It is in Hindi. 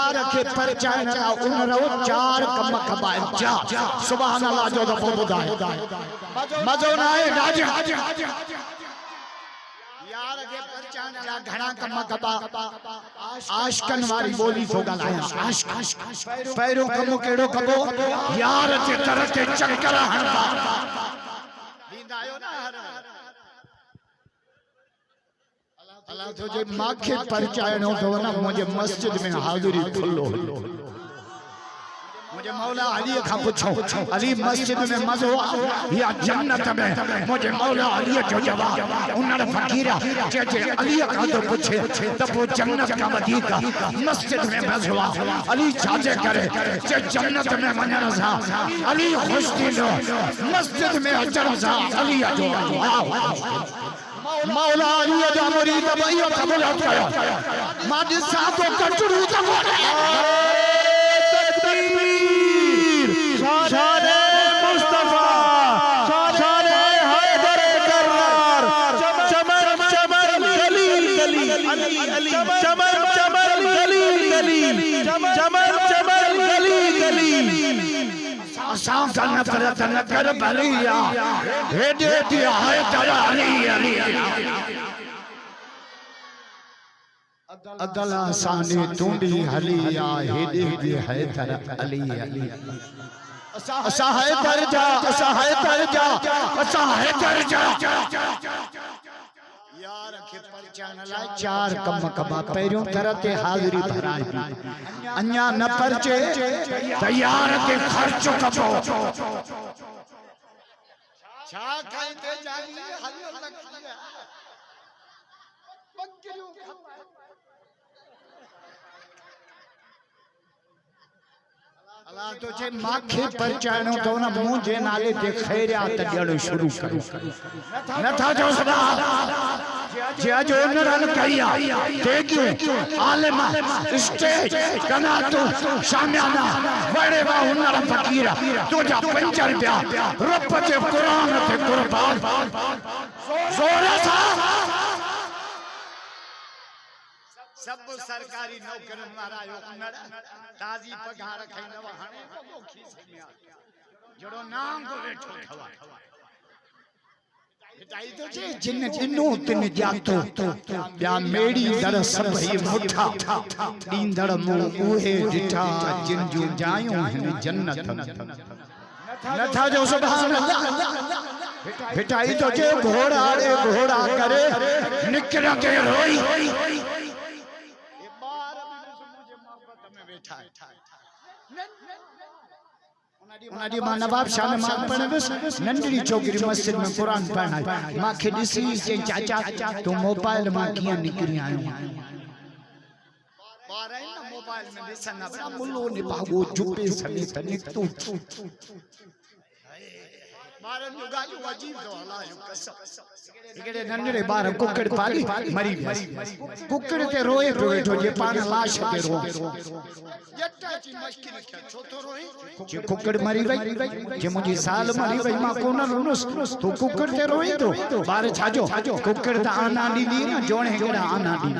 यार के परचाइन ला उन रो चार कम कबाए जा सुभान अल्लाह जो दफो बुधाए मजो ना है राज यार के परचाइन ला घणा कम कबा आशिकन वारी बोली तो गलाया आशिक पैरों कम केड़ो कबो यार ते तरह ते चक्कर हणदा दींदा आयो ना अल्लाह तुझे माखे परचाइनो तो ना मुझे मस्जिद में हाजिरी खुलो मुझे मौला अली का पूछो अली मस्जिद में मजो या जन्नत में मुझे मौला अली जो जवाब उन्होंने फकीरा जे अली का तो पूछे तब वो जन्नत का वदीका मस्जिद में मजो अली चाचे करे जे जन्नत में मनन सा अली खुश थींदो मस्जिद में अचण सा अली जो मौला अली जा मुरीद भई कबूल कयो मां दिसा तो कटरू तो तकबीर शान मुस्तफा शान हैदर करार चमन चमन गली गली अली चमन चमन गली गली चमन चमन गली गली आसान करना पड़ता न कर भलिया हे दे दिया है तेरा अली अली अदला साने तूंडी हलिया हे दे दिया है तेरा अली अली असा है कर जा असा है कर जा असा है कर जा यार के परचान ला चार कम कबा पैरों करते हाजिरी भराई अन्या न परचे तैयार के खर्च कबो छा कहते जानी हलियो लगती है बकरियों अल्लाह तुझे माखे परचाइनो तो ना मुझे नाले ते खैरियत ॾियणु शुरू करो नथा जो सदा जे जो नरन कया ते क्यों आलिम स्टेज कनातो शामियाना बड़े बा हुनर फकीरा तुझा 5 रुपया रब जे कुरान ते कुर्बान जोर सा सब सरकारी नौकरन वारा यो उनर ताजी पगार खैनव हाने को खीस में जड़ो नाम को वेठो खवा हिताई तो जे जिन जिनो तिन जातो या मेड़ी दर सब ही मुठा दींदड़ मु उहे जिठा जिन जो जायो हिन जन्नत नथा जो सुभान अल्लाह हिताई तो जे घोड़ा रे घोड़ा करे निकल के रोई उनाडी मां नवाब शाह ने मां पढ़बस नंढड़ी छोकरी मस्जिद में कुरान पढ़ाई मां के दिसी जे चाचा तू मोबाइल मां किया निकरी आयो बारे न मोबाइल में दिसना बड़ा मुल्लो ने भागो जुपे समेत निकतो बारन जो गालियो अजीब तो हलायो कसम इकड़े नंढड़े बार कुकड़ पाली मरी कुकड़ ते रोए बैठो जे पान लाश ते रो जट्टा जी मुश्किल क्या छो तो रोई जे कुकड़ मरी वई जे मुजी साल मरी वई मां कोन रोनस तो कुकड़ ते रोई तो बार छाजो कुकड़ ता आना दी न जोणे हेड़ा आना दी